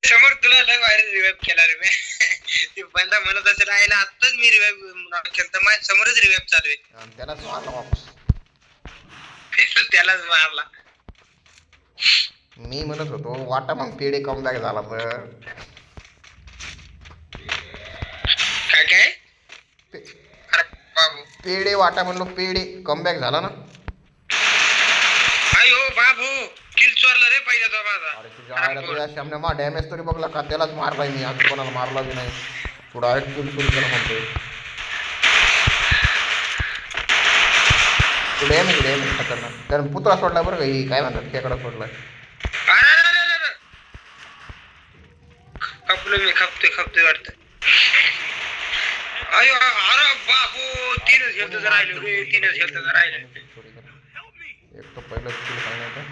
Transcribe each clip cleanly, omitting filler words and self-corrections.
समोर तुला लय वायरल रिवाइव केला रे मी. ते बंदा म्हणत असेल राहिला आताच मी रिवाइव केलं तर माझ्या समोरच रिवाइव चालू आहे. त्यालाच मारला वापस. त्यालाच मारला. मी म्हणत होतो वाटा मग पेढे कमबॅक झाला तर काय काय अरे बाबू पेढे वाटा म्हणलो पेढे कमबॅक झाला ना. अयो बाबू किल चोरला रे पहिला तो माझा. अरे तुझ्या आयला तुझ्या सामने मा डॅमेज तरी बघला का त्यालाच मारलाय मी आज कोणाला मारला बी नाही. तू डायरेक्ट किल सुरू केला म्हणतोय. तू डॅमेज डॅमेज खतरनाक त्यानं पुतळा सोडला बरं का ही काय म्हणतात खेकडा सोडलाय. खपलो मी खपतोय वाटतं. अयो अरे बाबू तीनच हेल्थ राहिले रे तीनच हेल्थ राहिले. एक तो पहिलं किल सांगायचं.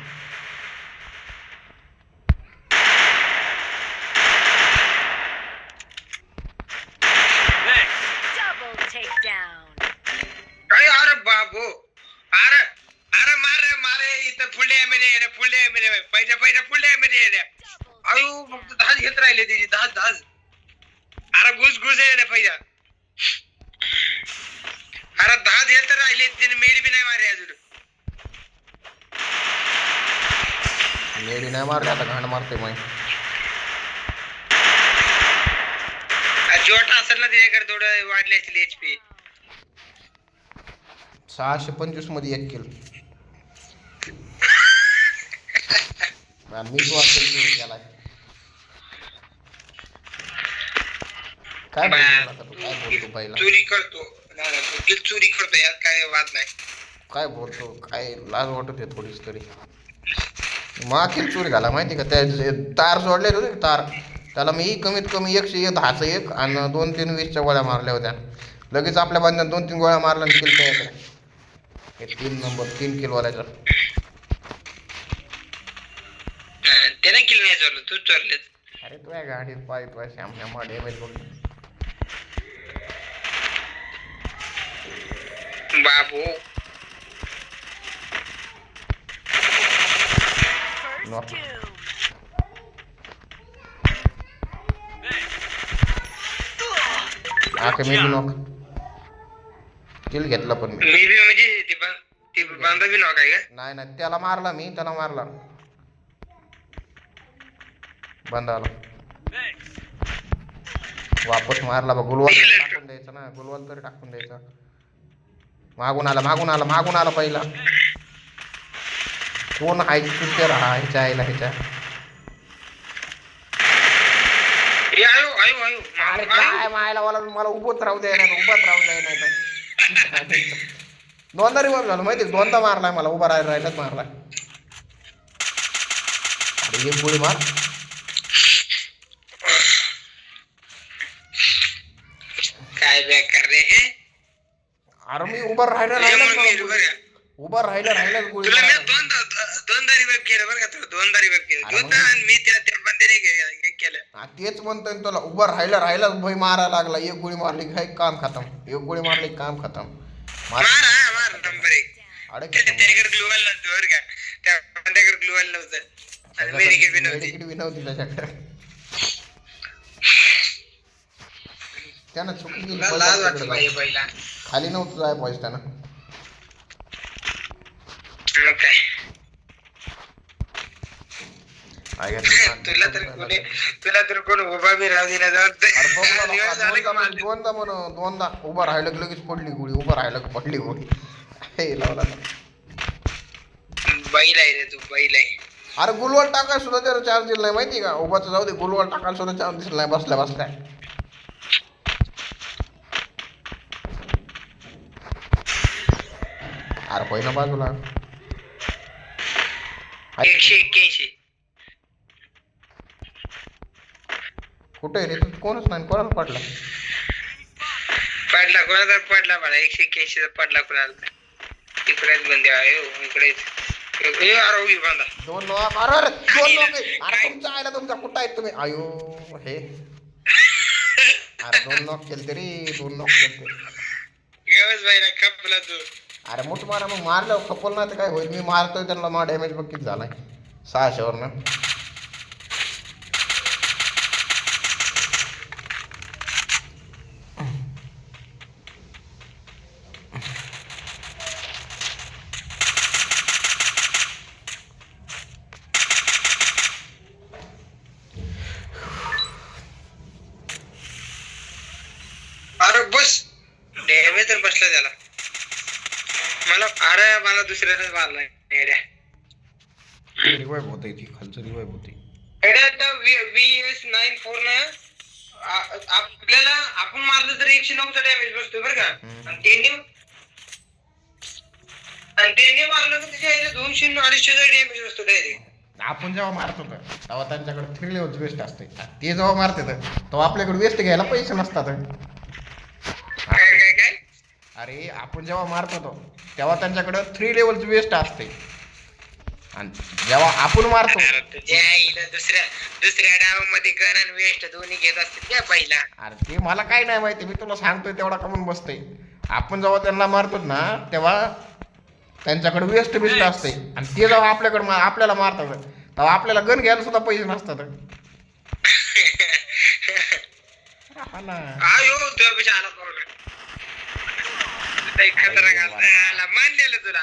अरे बाबू अरे अरे मारे इथं फुल डॅमेज पहिल्या फुल डॅमेज. अयो फक्त 10 घेत राहिले त्याची 10. अरे घुस आहे पहिला. अरे 10 घेत राहिले त्याने मेडी बी नाही मारली अजून. मेडी नाही मारली आता घाण मारते मग. जोट असेल ना त्याच्याकडे थोडं वाढले असतील HP. 625 मध्ये एक किल. मी तो असेल केलाय. काय बोलतो पहिला चोरी करतो चोरी करतो यात काय वाद नाही. काय बोलतो काय लाज वाटत आहे थोडीच तरी. किल चोरी घाला माहिती का त्या तार सोडले होते तार त्याला मी कमीत कमी 110चं एक आणि 2-3 20च्या गोळ्या मारल्या होत्या. लगेच आपल्या बांधण्यात 2-3 गोळ्या मारल्या आणि किल तयार. हे 3 किलवाल्याचा त्याने किल नाही चोरलं तू चोरलेच. अरे तुझ्या गाडीत पाय श्याम डॅमेज बघ. बाबू मी बी नॉक किल घेतला पण मी बी म्हणजे ते बांधा बी नॉक आहे का. नाही त्याला मारला मी त्याला मारला बंदाला वापस मारला बा. गुलवाल टाकून द्यायचा ना गुलवाल तरी टाकून द्यायचा. मागून आला पहिला. कोण आहे चुकीचं राहा ह्याच्या आईला ह्याच्या. अरे काय मायला मला उभंच राहू द्याय नाही नाही. दोनदा रिव्हाइव झालं माहिती 2दा मारलाय मला उभा राहिलाच मारलाय. अरे एक गोळी मार. काय बेकार रे हे. अरे मी उभा राहिला गोळी तुला मी दोनदा रिवाइव केलं बरं का. तुला दोनदा रिवाइव केलं आणि मी त्या बंदेने केलं. तेच म्हणतोय तुला उभा राहिलाच भय मारायला लागला. एक गोळी मारली काय काम खतम. एक गोळी मारली काम खतम. मार नंबर 1. अरे त्याच्याकडे ग्लोबल नव्हतं बरं का. त्या बंद्याकडे ग्लोबल नव्हतं आणि मेडिकेट बी नव्हती त्याच्याकडे. त्यानं चुकी केली. लाज वाटली पहिला खाली नव्हतं जाय पाहिजे त्यानं. तुला तर कोण उभा बी राहू दिला. दोनदा उभा राहिलं की लगेच पडली गोळी. उभा राहिलं की पडली गोळी. लावला बैल आहे रे तू बैल आहे. अरे गुलवाल टाकाय सुद्धा त्याला चार्ज दिला नाही माहिती का. उभाच जाऊ दे गुलवाल टाकायला सुद्धा चार्ज दिला नाही बसल्या. अरे पहिला बाजूला 181. कुठे रे तू कोणच नाही कोणाला पडला कोणाला पडला मला 181 पडला कोणाला. इकडेच बंदे आहे इकडेच. बांधा 2 नॉक. अरे तुमच्या आयला तुमचा कुठं आहेत तुम्ही. आयो हे अरे 2 नॉक केलते रे 2 नॉक केलते. खपला तू. अरे मोठ मारा मग मारलं खपल नाही तर काय होईल. मी मारतोय त्यांना मा डॅमेज बघ किती झालाय 600 वरनं. मी तर बसला त्याला मला दुसऱ्याने मारलाय येड्या. रिवाइव होते ती खालचं रिवाइव होते. VS94 न आपल्याला आपण मारलं तर 109चा डॅमेज बसतोय बरं का. आणि त्यांनी मारलं तर त्याच्या 200 250चा डॅमेज बसतो डायरेक्ट. आपण जेव्हा मारतो तेव्हा त्यांच्याकडे 3 लेवल वेस्ट असते. ते जेव्हा मारते तेव्हा आपल्याकडे वेस्ट घ्यायला पैसे नसतात. काय अरे आपण जेव्हा मारतो तेव्हा त्यांच्याकडे 3 लेवलची वेस्ट असते आणि जेव्हा आपण मारतो दुसऱ्या डावामध्ये गन आणि वेस्ट दोन्ही घेत असते त्या पहिला. अरे ते मला काय नाही माहिती, मी तुला सांगतोय तेवढा कमून बसतोय. आपण जेव्हा त्यांना मारतो ना तेव्हा त्यांच्याकडे वेस्ट बिस्ट असते आणि ते जेव्हा आपल्याला मारतात तेव्हा आपल्याला गन घ्यायला सुद्धा पैसे नसतात. हा ना. मानलेलं तुला.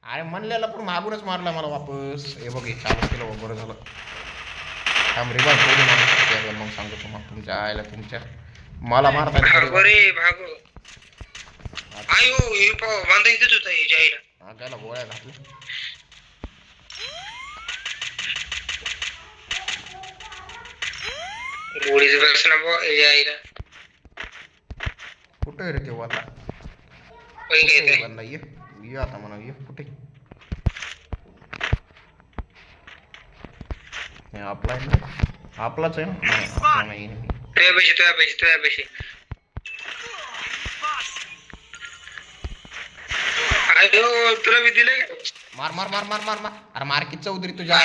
अरे म्हणलेला पण मागूनच मारला मला वापस. हे बघ चालू केलं बरं झालं. थांब रिवाइव करू मग सांगतो तुम्हाला तुमच्या आयला तुमच्या मला मारता भागो आयो हे पाव बांधा इथेच होता हे जायला. त्याला गोळ्या घातल्या. गोळीच बस ना जायला. कुठे रे ते वाला ये आता म्हणा ये कुठे आपलाच आहे ना. तुझ्यापाशी अयो तुला मी दिलं मार मार मार मार मार मार. अरे मार की चौधरी तुझ्या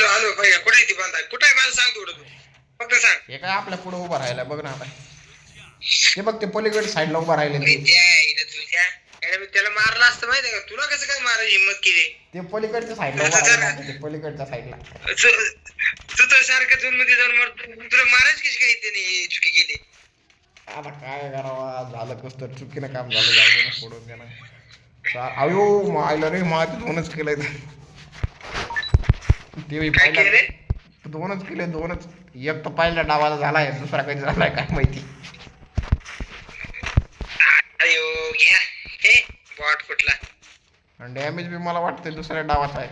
आलो भैया कुठे ती बांधा कुठे मला सांग थोडं तू फक्त सांग. हे काय आपल्या पुढे उभा राहिला बघ ना आता. हे बघ ते पलीकडे साईडला उभा राहिले तुझ्या त्याला मारला असतं माहितीये का. तुला कसं काय मारायची हिंमत केली. ते पलीकडच्या साईडला उभा राहिला. ते पलीकडच्या साईडला तू तर सारखं झोन मध्ये जाऊन मारतो. तुला मारायची कशी काही त्याने चुकी केली. आता काय करावा झालं कस तर चुकीनं काम झालं. जाऊ दे ना सोडून द्या ना. अयो मायला रे माती दोनच केलंय ते पाहिलं. दोनच केले दोनच. एक तर पहिल्या डावाला झालाय दुसरा कधी झालाय काय माहिती. अयो घ्या हे बॉट कुठला. आणि डॅमेज बी मला वाटतं दुसऱ्या डावाचा आहे.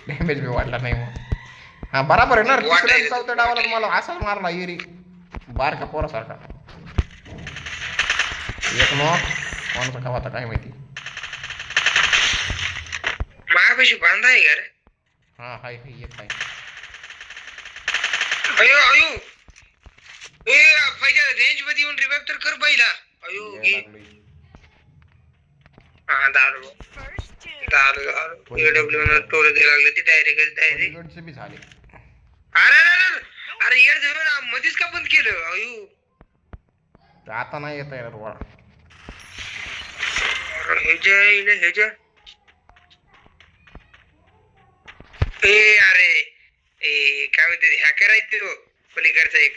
डॅमेज बी वाढला नाही मग. हा बराबर आहे ना. तिसऱ्या चौथ्या डावाला मला असाच मारला येरी बारका पोरासारखा. एक नॉक कोणाचा का होता काय माहिती. माझ्यापाशी बांधा आहे का रे. हा हाय एक आहे. अयो रेंज मध्ये येऊन रिवाइव तर कर पहिला. अयो हा दारू एडब्ल्यू न टोर द्यायला लागले ती डायरेक्ट बी झाले. अरे यार झालं ना मध्येच का बंद केलं. अयो आता नाही येत आहे वर. ह्याच्या अरे काय म्हणते हॅकर आहे तो पलीकडचा एक.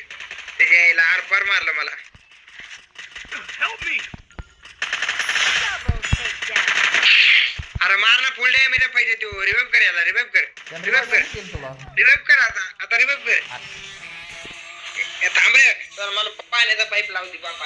त्याच्या यायला आरपार मारला मला. अरे मार ना फुल डॅमेज पाहिजे तो. रिवाइव कर याला. रिवाइव कर आता रिवाइव कर. थांब रे मला पाण्याचा पाईप लावते बापा.